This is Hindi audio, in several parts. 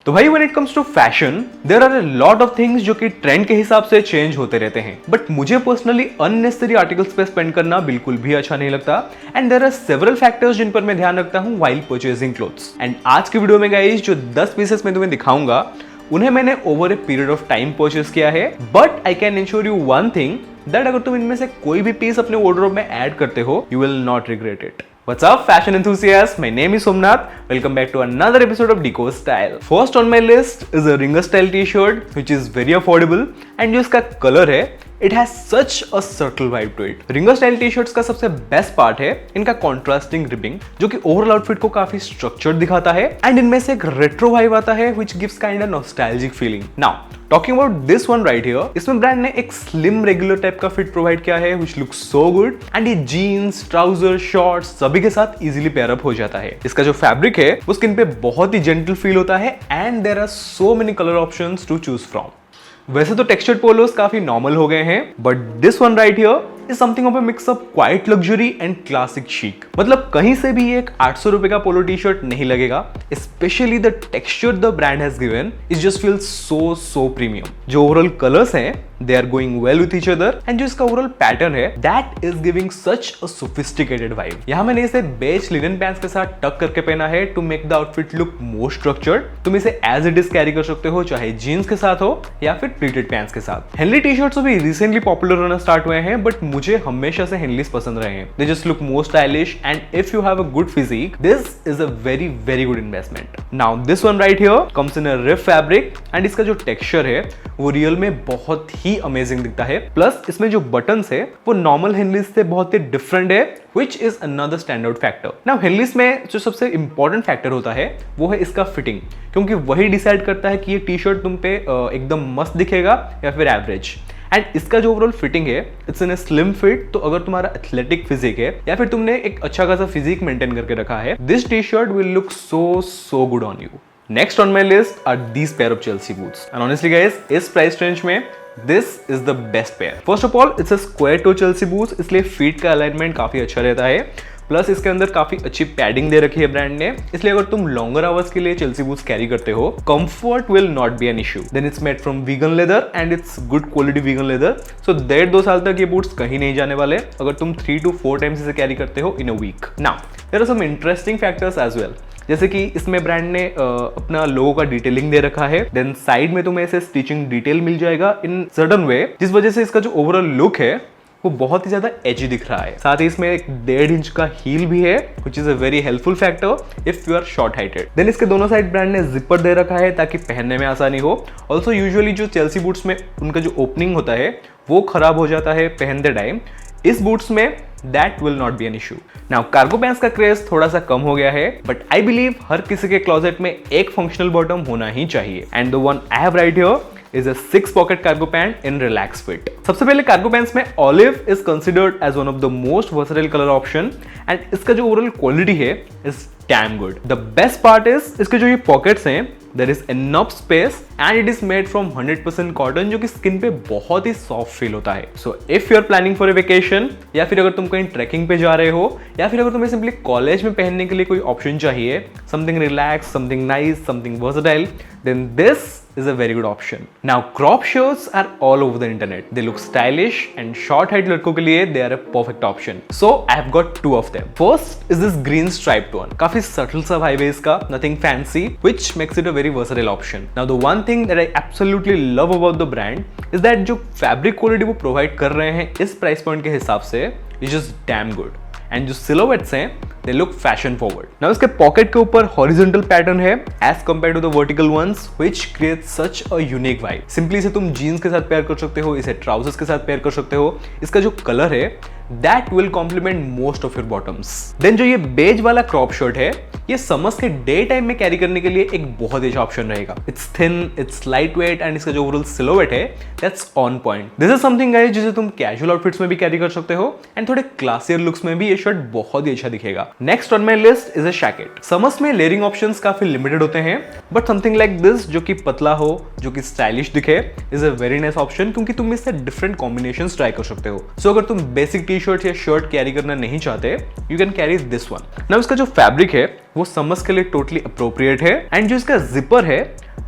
तो भाई when it comes to fashion there are a lot of things जो कि ट्रेंड के हिसाब से चेंज होते रहते हैं, बट मुझे पर्सनली अननेसेसरी आर्टिकल्स पे स्पेंड करना बिल्कुल भी अच्छा नहीं लगता and there are several factors जिन पर मैं ध्यान रखता हूं व्हाइल परचेजिंग क्लोथ्स। एंड आज की वीडियो में गाइस जो 10 पीसेस मैं तुम्हें दिखाऊंगा उन्हें मैंने over a period of time purchase किया है, but I can ensure you one thing that अगर तुम इनमें से कोई भी पीस अपने वार्डरोब में ऐड करते हो you will not regret it. What's up, fashion enthusiasts? My name is Somnath. Welcome back to another episode of Decode Style. First on my list is a Ringer style t-shirt, which is very affordable, and जो इसका कलर है it has such a subtle vibe to it. Ringer style T shirts का सबसे बेस्ट पार्ट है इनका कॉन्ट्रास्टिंग रिबिंग, जो कि ओवरऑल आउटफिट को काफी स्ट्रक्चर्ड दिखाता है एंड इनमें से एक रेट्रो वाइब आता है which gives kind of nostalgic feeling. Now talking about this one right here, इसमें ब्रांड ने एक स्लिम रेगुलर टाइप का फिट प्रोवाइड किया है which looks so good and ये जीन्स, ट्राउजर, शॉर्ट्स सभी के साथ इजीली पेयर अप हो जाता है। इसका जो फैब्रिक है वो स्किन पे बहुत ही जेंटल फील होता है and there are so many colour options to choose from. वैसे तो टेक्सचर्ड पोलोस काफी नॉर्मल हो गए हैं, but this one right here is something of a mix of quite luxury and classic chic. मतलब कहीं से भी एक 800 रुपए का पोलो टी शर्ट नहीं लगेगा, specially the texture the brand has given it just feels so premium. जो ओवरऑल कलर्स हैं they are going well with each other and जो इसका ओवरऑल पैटर्न है that is giving such a sophisticated vibe। यहाँ मैंने इसे बेज लिनन पैंट्स के साथ टक करके पहना है to make the outfit look more structured। तुम इसे as it is कैरी कर सकते हो, चाहे जीन्स के साथ हो या फिर प्लीटेड पैंट्स के साथ। हेनली टी शर्ट्स अभी रिसेंटली पॉपुलर होना स्टार्ट हुए हैं, बट मुझे हमेशा से हेनलीस पसंद रहे हैं। they just look more stylish and if you have a good physique this is a very good investment। now this one right here comes in a riff fabric and इसका जो टेक्सचर है वो रियल में बहुत ही अमेजिंग दिखता है। प्लस इसमें जो बटन्स है वो नॉर्मल हेनलीस से बहुत ही डिफरेंट है which is another standout factor। Now हेनलीस में जो सबसे इंपॉर्टेंट फैक्टर होता है वो है इसका फिटिंग, क्योंकि वही डिसाइड करता है कि ये टी शर्ट तुम पे एकदम मस्त दिखेगा या फिर एवरेज। एंड इसका जो ओवरऑल फिटिंग है it's in A slim fit, तो अगर तुम्हारा एथलेटिक फिजिक है या फिर तुमने एक अच्छा खासा फिजिक मेंटेन करके रखा है this T shirt will look so good on you. Next on my list are these pair of Chelsea boots and honestly guys इस प्राइस रेंज में this is the best pair। First of all it's a square toe Chelsea boots, इसलिए फीट का अलाइनमेंट काफी अच्छा रहता है। प्लस इसके अंदर काफी अच्छी पैडिंग दे रखी है ब्रांड ने, इसलिए अगर तुम लॉन्गर आवर्स के लिए चेल्सी बूट्स कैरी करते हो comfort will not be an issue. Then it's made from vegan leather and it's good quality vegan leather, so 1.5-2 साल तक ये बूट्स कहीं नहीं जाने वाले अगर तुम 3 to 4 टाइम्स इसे कैरी करते हो in a week. Now there are some interesting factors as well, जैसे कि इसमें ब्रांड ने अपना लोगो का डिटेलिंग दे रखा है। देन साइड में तुम्हें ऐसे स्टिचिंग डिटेल मिल जाएगा इन सर्टन वे, जिस वजह से इसका जो ओवरऑल लुक है वो बहुत ही ज्यादा एजी दिख रहा है। साथ ही इसमें एक 1.5 इंच का हील भी है which is a very helpful factor if you are short heighted। Then इसके दोनों साइड ब्रांड ने जिपर दे रखा है ताकि पहनने में आसानी हो। ऑल्सो यूजुअली जो चेल्सी बूट्स में उनका जो ओपनिंग होता है वो खराब हो जाता है पहनते टाइम, इस बूट्स में that will not be an issue। Now cargo pants का क्रेज थोड़ा सा कम हो गया है, बट आई बिलीव हर किसी के क्लोजेट में एक फंक्शनल बॉटम होना ही चाहिए and the one I have right here is a 6 pocket cargo pant in relax fit। सबसे पहले कार्गो पैंट्स में olive is considered as one of the most versatile color option and इसका जो ओवरऑल क्वालिटी है is damn good। The best part is इसके जो ये पॉकेट्स हैं there is enough space and it is made from 100% cotton, जो कि स्किन पे बहुत ही सॉफ्ट फील होता है। So if you are planning for a vacation या फिर अगर तुम कहीं ट्रैकिंग पे जा रहे हो या फिर अगर तुम्हें सिंपली कॉलेज में पहनने के लिए कोई ऑप्शन चाहिए, something relaxed, something nice, something versatile, then this is a very good option। Now crop shirts are all over the internet, they look stylish and short height लड़कों के लिए they are a perfect option। So I have got 2 of them। First is this green striped one, काफी subtle सा vibe है इसका, nothing fancy, which makes it a very versatile option। Now the one thing that I absolutely love about the brand is that जो fabric quality वो provide कर रहे हैं इस price point के हिसाब से is just damn good। And जो सिलोवेट्स हैं they look fashion forward। Now इसके पॉकेट के ऊपर horizontal पैटर्न है as compared to the vertical ones which creates such a unique vibe। Simply इसे तुम जीन्स के साथ पेयर कर सकते हो, इसे ट्राउजर्स के साथ पेयर कर सकते हो। इसका जो कलर है that will complement most of your bottoms। Then जो ये बेज वाला क्रॉप शर्ट है ये समर्स के डे टाइम में कैरी करने के लिए एक बहुत ही अच्छा ऑप्शन रहेगा। It's thin, its light weight and इसका जो ओवरऑल सिलोवेट है that's on point. This is something guys जिसे तुम कैजुअल आउटफिट्स में भी कैरी कर सकते हो एंड थोड़े क्लासियर लुक्स में भी ये शर्ट बहुत ही अच्छा दिखेगा। Next on my list is a jacket. Summers में लेयरिंग ऑप्शंस काफी लिमिटेड होते हैं, बट समथिंग लाइक दिस जो कि पतला हो, जो कि स्टाइलिश दिखे is a very nice option, क्योंकि तुम इससे डिफरेंट कॉम्बिनेशंस ट्राई कर सकते हो। सो अगर तुम बेसिक टी शर्ट या शर्ट कैरी करना नहीं चाहते you can carry this one. Now इसका जो फैब्रिक है वो समर्स के लिए टोटली अप्रोप्रिएट है एंड जो इसका जिपर है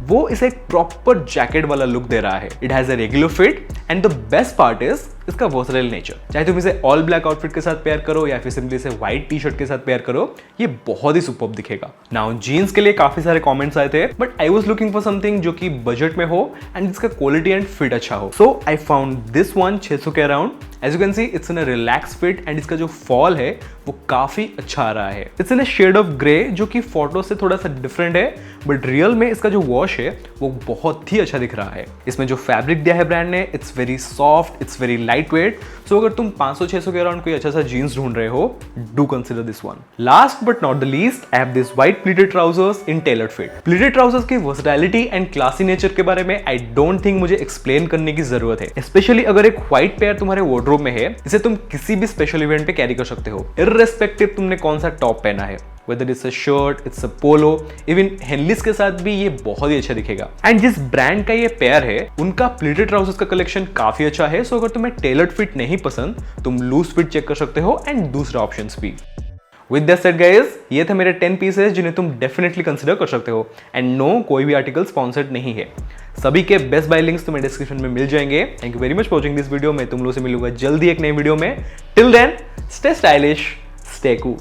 वो इसे एक प्रॉपर जैकेट वाला लुक दे रहा है। It has a regular fit and the best part is इसका वर्सटाइल नेचर। चाहे तुम इसे ऑल ब्लैक आउटफिट के साथ पेयर करो या फिर सिंपली इसे व्हाइट टी शर्ट के साथ पेयर करो, ये बहुत ही सुपर्ब दिखेगा। नाउ जीन्स के लिए काफी सारे कमेंट्स आए थे, but I was looking for something जो कि बजट में हो एंड जिसका क्वालिटी एंड फिट अच्छा हो। So I found this one 600 के around. As you can see it's in a relax fit and इसका जो फॉल है वो काफी अच्छा आ रहा है। It's in a shade of grey जो कि फोटो से थोड़ा सा डिफरेंट है, बट रियल में इसका जो वॉश है वो बहुत ही अच्छा दिख रहा है। इसमें जो फैब्रिक दिया है ब्रांड ने, it's very soft, it's very light weight. So अगर तुम 500-600 के अराउंड कोई अच्छा सा जीन्स ढूंढ रहे हो, do consider this one. Last but not the least, I have this white pleated trousers in tailored fit. Pleated trousers की वर्सेटिलिटी एंड क्लासी नेचर के बारे में आई डोंट थिंक मुझे एक्सप्लेन करने की जरूरत है। स्पेशली अगर एक व्हाइट पेयर तुम्हारे वार्डरोब में है, इसे तुम किसी भी स्पेशल इवेंट पे कैरी कर सकते हो, इर्रेस्पेक्टिव तुमने कौन सा टॉप पहना है, whether it's a shirt, it's a polo, even Henleys के साथ भी ये बहुत ही अच्छा दिखेगा। एंड जिस ब्रांड का ये पेयर है, उनका प्लीटेड ट्राउजर्स का कलेक्शन काफी अच्छा है। सो अगर तुम्हें टेलर्ड फिट नहीं पसंद, तुम लूज फिट चेक कर सकते हो एंड दूसरे ऑप्शंस भी। With that said guys, ये थे मेरे 10 पीसेस जिन्हें तुम डेफिनेटली कंसिडर कर सकते हो। एंड नो, कोई भी आर्टिकल स्पॉन्सर्ड नहीं है। सभी के बेस्ट बाय लिंक्स तुम्हें डिस्क्रिप्शन में मिल जाएंगे। Thank you very much for watching this video. मैं तुम लोगों से मिलूंगा जल्दी एक नई वीडियो में। Till then, stay stylish, stay cool.